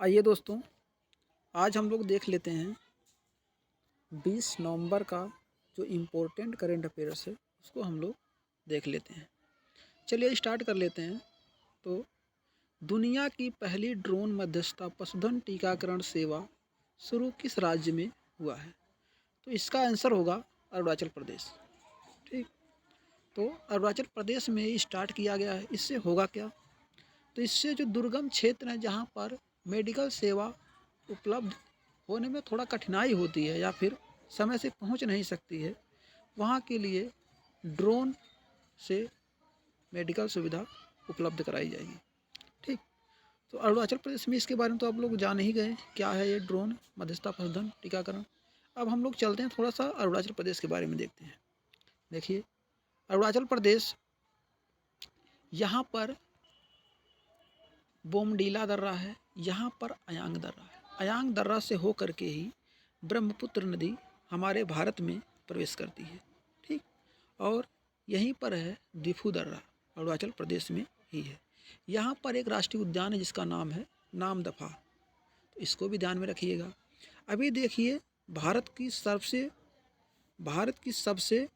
आइए दोस्तों, आज हम लोग देख लेते हैं 20 नवंबर का जो इम्पोर्टेंट करेंट अफेयर्स है उसको हम लोग देख लेते हैं। चलिए स्टार्ट कर लेते हैं। तो दुनिया की पहली ड्रोन मध्यस्थता पशुधन टीकाकरण सेवा शुरू किस राज्य में हुआ है? तो इसका आंसर होगा अरुणाचल प्रदेश। ठीक, तो अरुणाचल प्रदेश में ही स्टार्ट किया गया है। इससे होगा क्या? तो इससे जो दुर्गम क्षेत्र हैं जहाँ पर मेडिकल सेवा उपलब्ध होने में थोड़ा कठिनाई होती है या फिर समय से पहुंच नहीं सकती है, वहाँ के लिए ड्रोन से मेडिकल सुविधा उपलब्ध कराई जाएगी। ठीक, तो अरुणाचल प्रदेश में इसके बारे में तो आप लोग जान ही गए क्या है ये ड्रोन मध्यस्थता पशुधन टीकाकरण। अब हम लोग चलते हैं थोड़ा सा अरुणाचल प्रदेश के बारे में देखते हैं। देखिए, अरुणाचल प्रदेश यहाँ पर बोमडीला दर्रा है, यहाँ पर अयांग दर्रा है। अयांग दर्रा से होकर के ही ब्रह्मपुत्र नदी हमारे भारत में प्रवेश करती है। ठीक, और यहीं पर है दिफू दर्रा, अरुणाचल प्रदेश में ही है। यहाँ पर एक राष्ट्रीय उद्यान है जिसका नाम है नामदफा, तो इसको भी ध्यान में रखिएगा। अभी देखिए, भारत की सबसे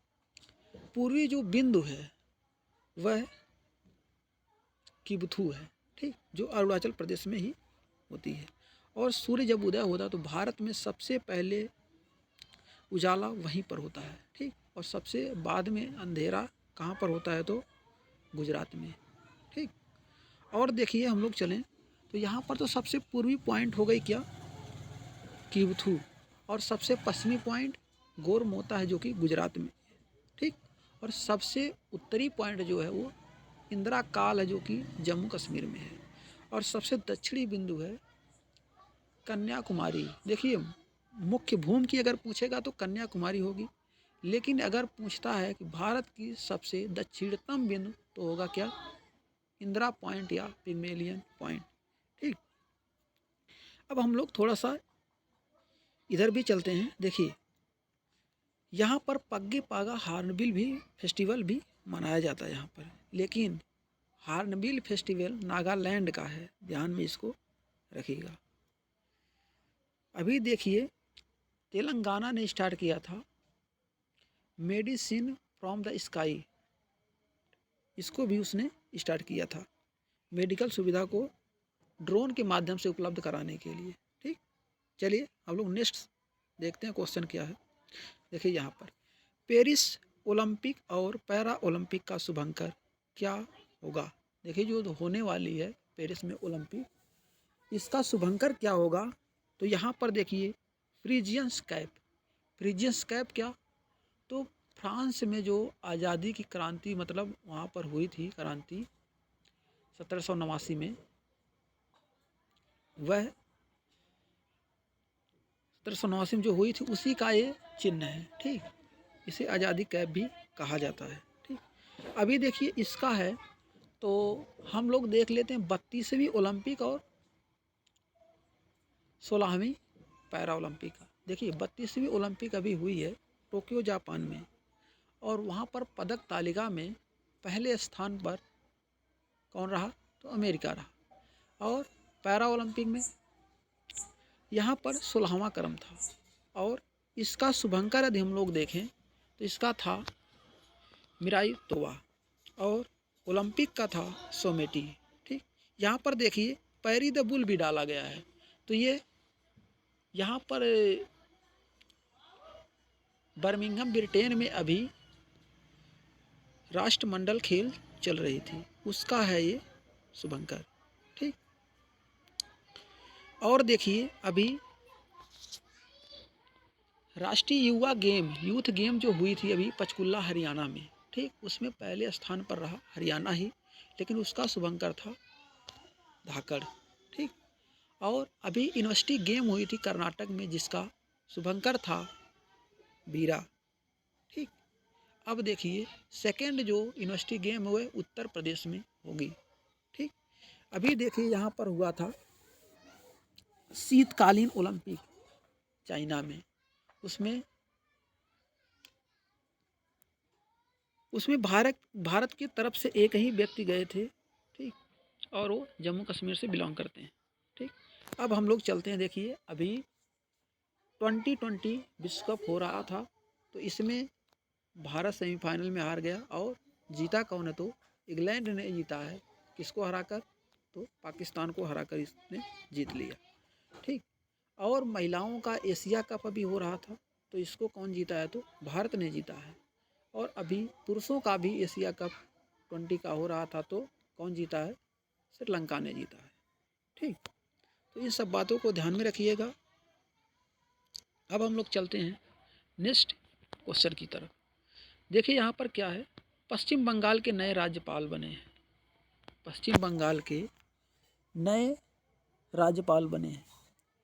पूर्वी जो बिंदु है वह किबथू है। ठीक, जो अरुणाचल प्रदेश में ही होती है। और सूर्य जब उदय होता है तो भारत में सबसे पहले उजाला वहीं पर होता है। ठीक, और सबसे बाद में अंधेरा कहाँ पर होता है? तो गुजरात में। ठीक, और देखिए हम लोग चलें तो यहाँ पर तो सबसे पूर्वी पॉइंट हो गई क्या? किबथू। और सबसे पश्चिमी पॉइंट गोरमोता है जो कि गुजरात में। ठीक, और सबसे उत्तरी पॉइंट जो है वो इंदिरा काल है जो कि जम्मू कश्मीर में है। और सबसे दक्षिणी बिंदु है कन्याकुमारी। देखिए, मुख्य भूमि की अगर पूछेगा तो कन्याकुमारी होगी, लेकिन अगर पूछता है कि भारत की सबसे दक्षिणतम बिंदु तो होगा क्या? इंदिरा पॉइंट या पिग्मेलियन पॉइंट। ठीक, अब हम लोग थोड़ा सा इधर भी चलते हैं। देखिए, यहाँ पर पग्गे पागा हार्नबिल भी फेस्टिवल भी मनाया जाता है यहाँ पर, लेकिन हार्नबिल फेस्टिवल नागालैंड का है, ध्यान में इसको रखिएगा। अभी देखिए, तेलंगाना ने स्टार्ट किया था मेडिसिन फ्रॉम द स्काई, इसको भी उसने स्टार्ट किया था मेडिकल सुविधा को ड्रोन के माध्यम से उपलब्ध कराने के लिए। ठीक, चलिए हम लोग नेक्स्ट देखते हैं क्वेश्चन क्या है। देखिए यहाँ पर पेरिस ओलंपिक और पैरा ओलंपिक का शुभंकर क्या होगा? देखिए, जो होने वाली है पेरिस में ओलंपिक, इसका शुभंकर क्या होगा? तो यहाँ पर देखिए फ्रीजियंस कैप। फ्रीजियंस कैप क्या? तो फ्रांस में जो आज़ादी की क्रांति मतलब वहाँ पर हुई थी क्रांति 1789 में, वह 1789 में जो हुई थी उसी का ये चिन्ह है। ठीक, इसे आज़ादी कैप भी कहा जाता है। ठीक, अभी देखिए इसका है तो हम लोग देख लेते हैं 32वीं ओलंपिक और 16वीं पैरा ओलंपिक का। देखिए 32वीं ओलंपिक अभी हुई है टोक्यो जापान में, और वहाँ पर पदक तालिका में पहले स्थान पर कौन रहा? तो अमेरिका रहा। और पैरा ओलंपिक में यहाँ पर 16वां क्रम था। और इसका शुभंकर यदि हम लोग देखें तो इसका था मिराई तोवा, और ओलंपिक का था सोमेटी। ठीक, यहाँ पर देखिए पैरी द बुल भी डाला गया है। तो ये यहाँ पर बर्मिंघम ब्रिटेन में अभी राष्ट्रमंडल खेल चल रही थी, उसका है ये शुभंकर। ठीक, और देखिए अभी राष्ट्रीय युवा गेम यूथ गेम जो हुई थी अभी पंचकुला हरियाणा में। ठीक, उसमें पहले स्थान पर रहा हरियाणा ही, लेकिन उसका शुभंकर था धाकड़। ठीक, और अभी यूनिवर्सिटी गेम हुई थी कर्नाटक में जिसका शुभंकर था बीरा। ठीक, अब देखिए सेकेंड जो यूनिवर्सिटी गेम हुए उत्तर प्रदेश में होगी। ठीक, अभी देखिए यहाँ पर हुआ था शीतकालीन ओलंपिक चाइना में, उसमें भारत की तरफ से एक ही व्यक्ति गए थे। ठीक, और वो जम्मू कश्मीर से बिलोंग करते हैं। ठीक, अब हम लोग चलते हैं, देखिए अभी 2020 विश्व कप हो रहा था, तो इसमें भारत सेमीफाइनल में हार गया और जीता कौन है, तो इंग्लैंड ने जीता है। किसको हराकर, तो पाकिस्तान को हराकर इसने जीत लिया। ठीक। और महिलाओं का एशिया कप अभी हो रहा था, तो इसको कौन जीता है, तो भारत ने जीता है। और अभी पुरुषों का भी एशिया कप 20 का हो रहा था, तो कौन जीता है, श्रीलंका ने जीता है। ठीक। तो इन सब बातों को ध्यान में रखिएगा। अब हम लोग चलते हैं नेक्स्ट क्वेश्चन की तरफ। देखिए यहाँ पर क्या है, पश्चिम बंगाल के नए राज्यपाल बने हैं। पश्चिम बंगाल के नए राज्यपाल बने हैं,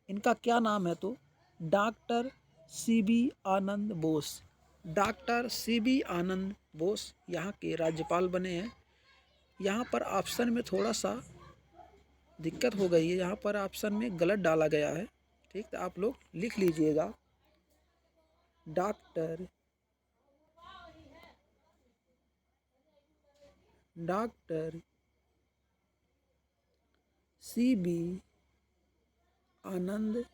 इनका क्या नाम है, तो डॉक्टर सीबी आनंद बोस। डॉक्टर सीबी आनंद बोस यहाँ के राज्यपाल बने हैं। यहाँ पर ऑप्शन में थोड़ा सा दिक्कत हो गई है, यहाँ पर ऑप्शन में गलत डाला गया है। ठीक, तो आप लोग लिख लीजिएगा डॉक्टर सीबी आनंद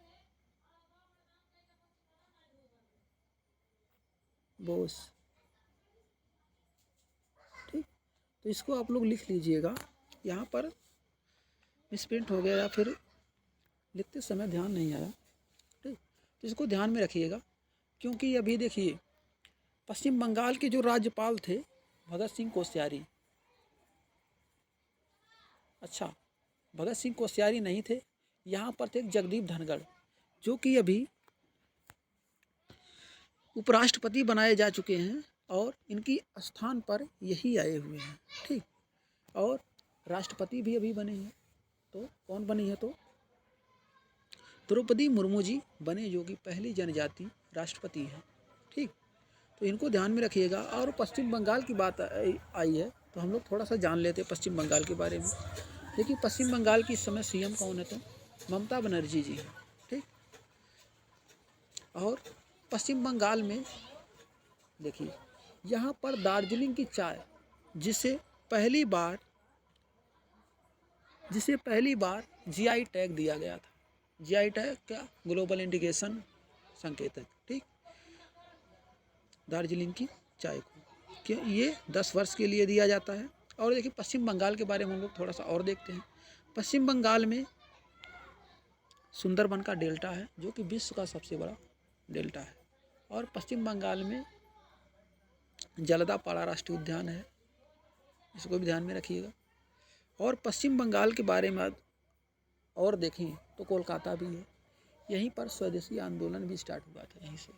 बोस। ठीक, तो इसको आप लोग लिख लीजिएगा। यहाँ पर मिसप्रिंट हो गया या फिर लिखते समय ध्यान नहीं आया। ठीक, तो इसको ध्यान में रखिएगा, क्योंकि अभी देखिए पश्चिम बंगाल के जो राज्यपाल थे भगत सिंह कोश्यारी। अच्छा, भगत सिंह कोश्यारी नहीं थे, यहाँ पर थे जगदीप धनखड़, जो कि अभी उपराष्ट्रपति बनाए जा चुके हैं और इनकी स्थान पर यही आए हुए हैं। ठीक, और राष्ट्रपति भी अभी बने हैं, तो कौन बनी है, तो द्रौपदी मुर्मू जी बने, जो कि पहली जनजाति राष्ट्रपति हैं। ठीक, तो इनको ध्यान में रखिएगा। और पश्चिम बंगाल की बात आई है, तो हम लोग थोड़ा सा जान लेते हैं पश्चिम बंगाल के बारे में। देखिए पश्चिम बंगाल की इस समय सीएम कौन है, तो ममता बनर्जी जी हैं। ठीक, और पश्चिम बंगाल में देखिए यहाँ पर दार्जिलिंग की चाय, जिसे पहली बार जीआई टैग दिया गया था। जीआई टैग क्या, ग्लोबल इंडिकेशन संकेतक। ठीक, दार्जिलिंग की चाय को क्या ये 10 वर्ष के लिए दिया जाता है। और देखिए पश्चिम बंगाल के बारे में हम लोग थोड़ा सा और देखते हैं। पश्चिम बंगाल में सुंदरबन का डेल्टा है, जो कि विश्व का सबसे बड़ा डेल्टा है। और पश्चिम बंगाल में जलदापाड़ा राष्ट्रीय उद्यान है, इसको भी ध्यान में रखिएगा। और पश्चिम बंगाल के बारे में और देखें तो कोलकाता भी है, यहीं पर स्वदेशी आंदोलन भी स्टार्ट हुआ था यहीं से।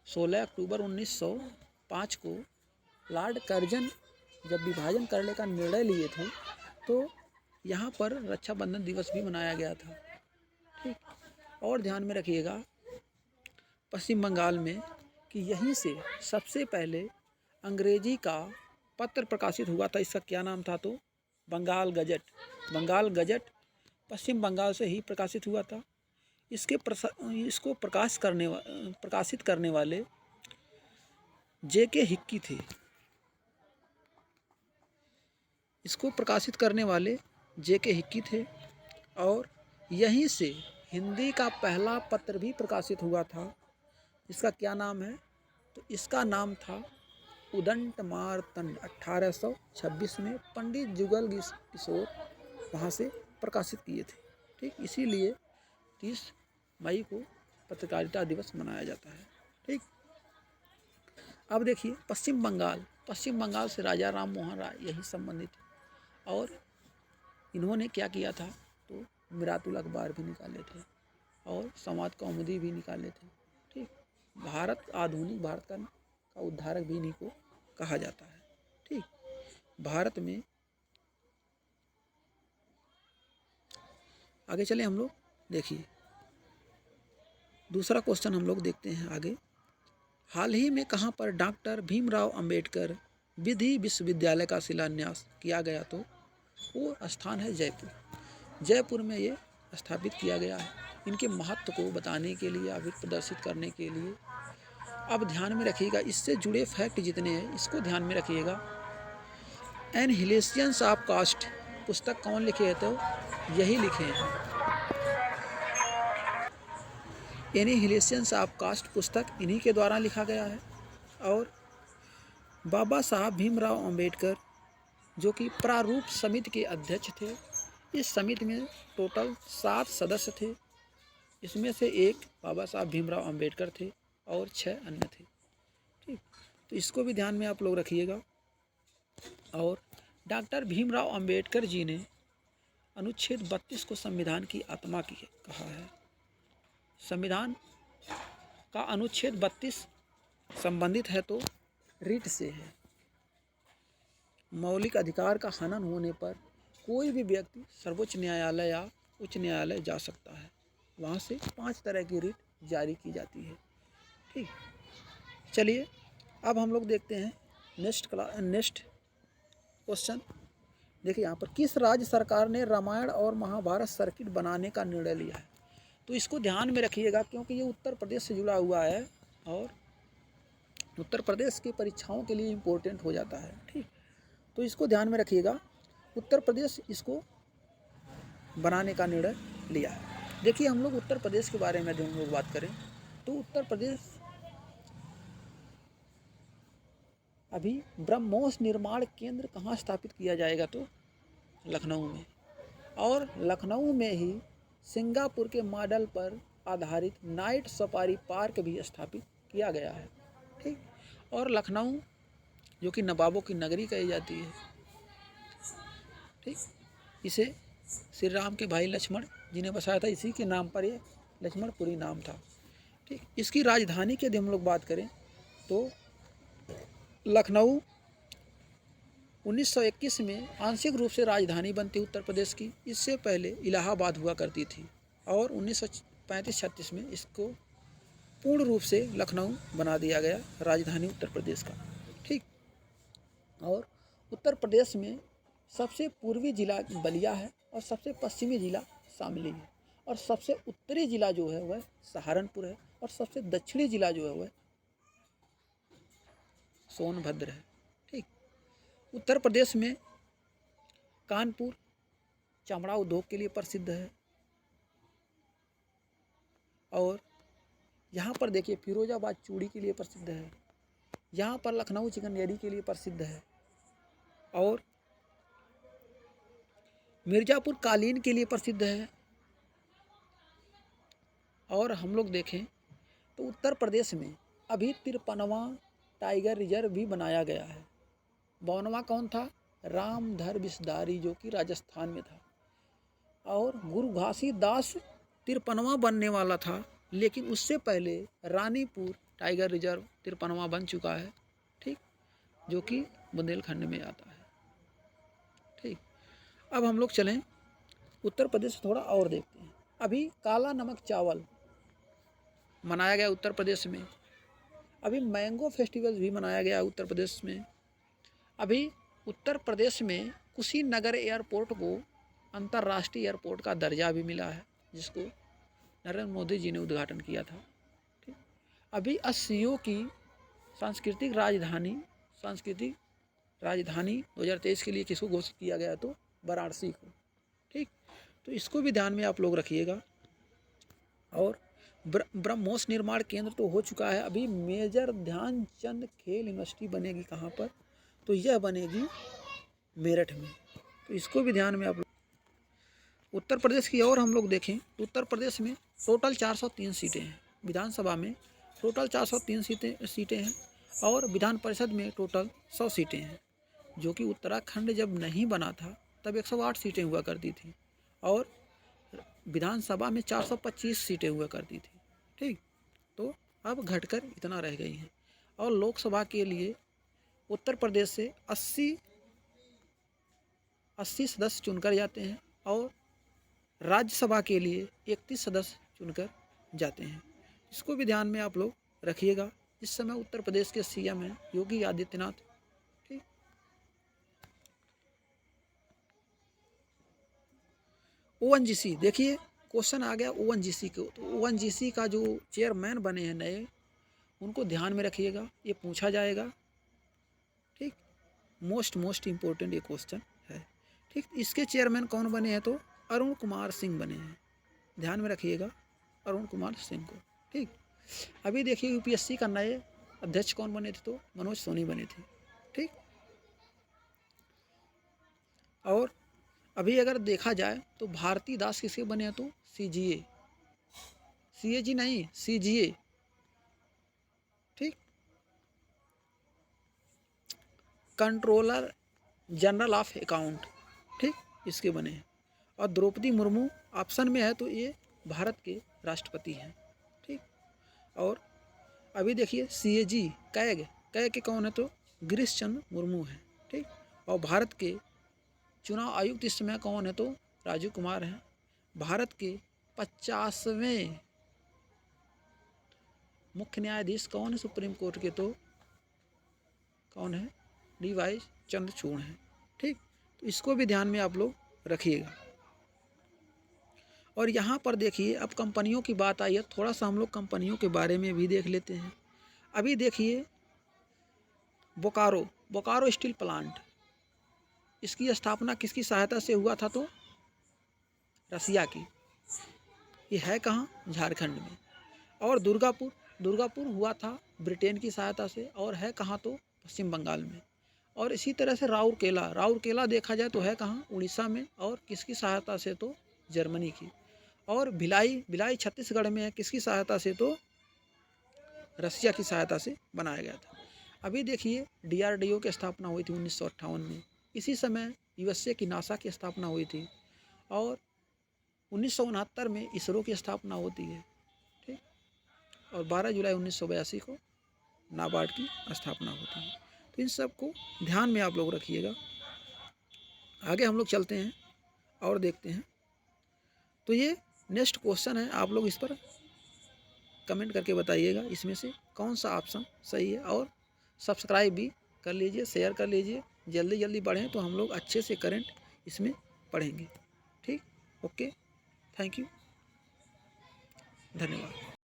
16 अक्टूबर 1905 को लॉर्ड कर्जन जब विभाजन करने का निर्णय लिए थे, तो यहाँ पर रक्षाबंधन दिवस भी मनाया गया था। ठीक, और ध्यान में रखिएगा पश्चिम बंगाल में कि यहीं से सबसे पहले अंग्रेजी का पत्र प्रकाशित हुआ था। इसका क्या नाम था, तो बंगाल गजट। बंगाल गजट पश्चिम बंगाल से ही प्रकाशित हुआ था। इसको प्रकाशित करने वाले जेके हिक्की थे। इसको प्रकाशित करने वाले जेके हिक्की थे। और यहीं से हिंदी का पहला पत्र भी प्रकाशित हुआ था। इसका क्या नाम है, तो इसका नाम था उदंत मार्तंड। 1826 में पंडित जुगल किशोर वहाँ से प्रकाशित किए थे। ठीक, इसीलिए 30 मई को पत्रकारिता दिवस मनाया जाता है। ठीक, अब देखिए पश्चिम बंगाल से राजा राम मोहन राय यही संबंधित है। और इन्होंने क्या किया था, तो मिरातुल अखबार भी निकाले थे और समाज कौमुदी भी निकाले थे। ठीक, आधुनिक भारत का उद्धारक भी इन्हीं को कहा जाता है। ठीक, भारत में आगे चले हम लोग, देखिए दूसरा क्वेश्चन हम लोग देखते हैं आगे। हाल ही में कहाँ पर डॉक्टर भीमराव अंबेडकर विधि विश्वविद्यालय का शिलान्यास किया गया, तो वो स्थान है जयपुर। जयपुर में ये स्थापित किया गया है, इनके महत्व को बताने के लिए या फिर प्रदर्शित करने के लिए। अब ध्यान में रखिएगा, इससे जुड़े फैक्ट जितने हैं इसको ध्यान में रखिएगा। एनहिलेशंस ऑफ कास्ट पुस्तक कौन लिखे हैं? तो यही लिखे हैं। एनिहिलेशंस ऑफ कास्ट पुस्तक इन्हीं के द्वारा लिखा गया है। और बाबा साहब भीमराव अंबेडकर जो कि प्रारूप समिति के अध्यक्ष थे। इस समिति में टोटल 7 सदस्य थे। इसमें से एक बाबा साहब भीमराव अंबेडकर थे और 6 अन्य थे। ठीक, तो इसको भी ध्यान में आप लोग रखिएगा। और डॉक्टर भीमराव अंबेडकर जी ने अनुच्छेद 32 को संविधान की आत्मा की कहा है। संविधान का अनुच्छेद 32 संबंधित है तो रिट से है। मौलिक अधिकार का हनन होने पर कोई भी व्यक्ति सर्वोच्च न्यायालय या उच्च न्यायालय जा सकता है। वहाँ से 5 तरह की रिट जारी की जाती है। ठीक, चलिए अब हम लोग देखते हैं नेक्स्ट क्वेश्चन। देखिए यहाँ पर किस राज्य सरकार ने रामायण और महाभारत सर्किट बनाने का निर्णय लिया है? तो इसको ध्यान में रखिएगा क्योंकि ये उत्तर प्रदेश से जुड़ा हुआ है और उत्तर प्रदेश की परीक्षाओं के लिए इम्पोर्टेंट हो जाता है। ठीक, तो इसको ध्यान में रखिएगा। उत्तर प्रदेश इसको बनाने का निर्णय लिया है। देखिए हम लोग उत्तर प्रदेश के बारे में हम लोग बात करें तो उत्तर प्रदेश अभी ब्रह्मोस निर्माण केंद्र कहाँ स्थापित किया जाएगा? तो लखनऊ में। और लखनऊ में ही सिंगापुर के मॉडल पर आधारित नाइट सफारी पार्क भी स्थापित किया गया है। ठीक, और लखनऊ जो कि नवाबों की नगरी कही जाती है। ठीक, इसे श्री राम के भाई लक्ष्मण जिन्हें बसाया था, इसी के नाम पर ये लक्ष्मणपुरी नाम था। ठीक, इसकी राजधानी की यदि हम लोग बात करें तो लखनऊ 1921 में आंशिक रूप से राजधानी बनती उत्तर प्रदेश की। इससे पहले इलाहाबाद हुआ करती थी और 1935-36 में इसको पूर्ण रूप से लखनऊ बना दिया गया, राजधानी उत्तर प्रदेश का। ठीक, और उत्तर प्रदेश में सबसे पूर्वी जिला बलिया है और सबसे पश्चिमी जिला शामली है और सबसे उत्तरी जिला जो है वह सहारनपुर है और सबसे दक्षिणी जिला जो है वह सोनभद्र है। ठीक, उत्तर प्रदेश में कानपुर चमड़ा उद्योग के लिए प्रसिद्ध है और यहाँ पर देखिए फिरोजाबाद चूड़ी के लिए प्रसिद्ध है। यहाँ पर लखनऊ चिकनकारी के लिए प्रसिद्ध है और मिर्ज़ापुर कालीन के लिए प्रसिद्ध है। और हम लोग देखें तो उत्तर प्रदेश में अभी 53वां टाइगर रिजर्व भी बनाया गया है। 52वां कौन था? रामधर बिस्दारी जो कि राजस्थान में था। और गुरु घासीदास 53वां बनने वाला था, लेकिन उससे पहले रानीपुर टाइगर रिजर्व 53वां बन चुका है। ठीक, जो कि बुंदेलखंड में आता है। ठीक, अब हम लोग चलें उत्तर प्रदेश थोड़ा और देखते हैं। अभी काला नमक चावल मनाया गया उत्तर प्रदेश में। अभी मैंगो फेस्टिवल भी मनाया गया उत्तर प्रदेश में। अभी उत्तर प्रदेश में कुशीनगर एयरपोर्ट को अंतर्राष्ट्रीय एयरपोर्ट का दर्जा भी मिला है, जिसको नरेंद्र मोदी जी ने उद्घाटन किया था। ठीक, अभी एससीओ की सांस्कृतिक राजधानी 2023 के लिए किसको घोषित किया गया? तो वाराणसी को। ठीक, तो इसको भी ध्यान में आप लोग रखिएगा। और ब्रह्मोस निर्माण केंद्र तो हो चुका है। अभी मेजर ध्यानचंद खेल यूनिवर्सिटी बनेगी कहाँ पर? तो यह बनेगी मेरठ में। तो इसको भी ध्यान में आप लोग। उत्तर प्रदेश की और हम लोग देखें तो उत्तर प्रदेश में टोटल 403 सीटें हैं। विधानसभा में टोटल 403 सीटें हैं और विधान परिषद में टोटल 100 सीटें हैं, जो कि उत्तराखंड जब नहीं बना था तब 108 सीटें हुआ करती थी और विधानसभा में 425 सीटें हुआ करती थी। ठीक, तो अब घटकर इतना रह गई हैं। और लोकसभा के लिए उत्तर प्रदेश से 80 सदस्य चुनकर जाते हैं और राज्यसभा के लिए 31 सदस्य चुनकर जाते हैं। इसको भी ध्यान में आप लोग रखिएगा। इस समय उत्तर प्रदेश के सीएम हैं योगी आदित्यनाथ। ठीक, ओएनजीसी देखिए क्वेश्चन आ गया ओएनजीसी को। तो ओएनजीसी का जो चेयरमैन बने हैं नए, उनको ध्यान में रखिएगा, ये पूछा जाएगा। ठीक, मोस्ट इम्पोर्टेंट ये क्वेश्चन है। ठीक, इसके चेयरमैन कौन बने हैं तो अरुण कुमार सिंह बने हैं, ध्यान में रखिएगा अरुण कुमार सिंह को। ठीक, अभी देखिए यूपीएससी का नए अध्यक्ष कौन बने थे तो मनोज सोनी बने थे। ठीक, और अभी अगर देखा जाए तो भारती दास किसके बने हैं तो सीजीए, सीएजी नहीं सीजीए। ठीक, कंट्रोलर जनरल ऑफ अकाउंट, ठीक, इसके बने हैं। और द्रौपदी मुर्मू ऑप्शन में है तो ये भारत के राष्ट्रपति हैं। ठीक, और अभी देखिए सीएजी कैग के कौन है तो गिरीश चंद्र मुर्मू हैं। ठीक, और भारत के चुनाव आयुक्त इस समय कौन है तो राजीव कुमार हैं। भारत के 50वें मुख्य न्यायाधीश कौन है सुप्रीम कोर्ट के तो कौन है, डी.वाई. चंद्रचूड़ हैं। ठीक, तो इसको भी ध्यान में आप लोग रखिएगा। और यहाँ पर देखिए अब कंपनियों की बात आई है, थोड़ा सा हम लोग कंपनियों के बारे में भी देख लेते हैं। अभी देखिए बोकारो स्टील प्लांट, इसकी स्थापना किसकी सहायता से हुआ था तो रसिया की। ये है कहाँ, झारखंड में। और दुर्गापुर हुआ था ब्रिटेन की सहायता से, और है कहाँ तो पश्चिम बंगाल में। और इसी तरह से राउरकेला देखा जाए तो है कहाँ, उड़ीसा में, और किसकी सहायता से तो जर्मनी की। और भिलाई छत्तीसगढ़ में है, किसकी सहायता से तो रसिया की सहायता से बनाया गया था। अभी देखिए DRDO की स्थापना हुई थी 1958 में, इसी समय USA की नासा की स्थापना हुई थी, और 1969 में इसरो की स्थापना होती है। ठीक, और 12 जुलाई 1982 को नाबार्ड की स्थापना होती है। तो इन सब को ध्यान में आप लोग रखिएगा। आगे हम लोग चलते हैं और देखते हैं। तो ये नेक्स्ट क्वेश्चन है, आप लोग इस पर कमेंट करके बताइएगा इसमें से कौन सा ऑप्शन सही है। और सब्सक्राइब भी कर लीजिए, शेयर कर लीजिए, जल्दी बढ़ें तो हम लोग अच्छे से करंट इसमें पढ़ेंगे। ठीक, ओके, थैंक यू, धन्यवाद।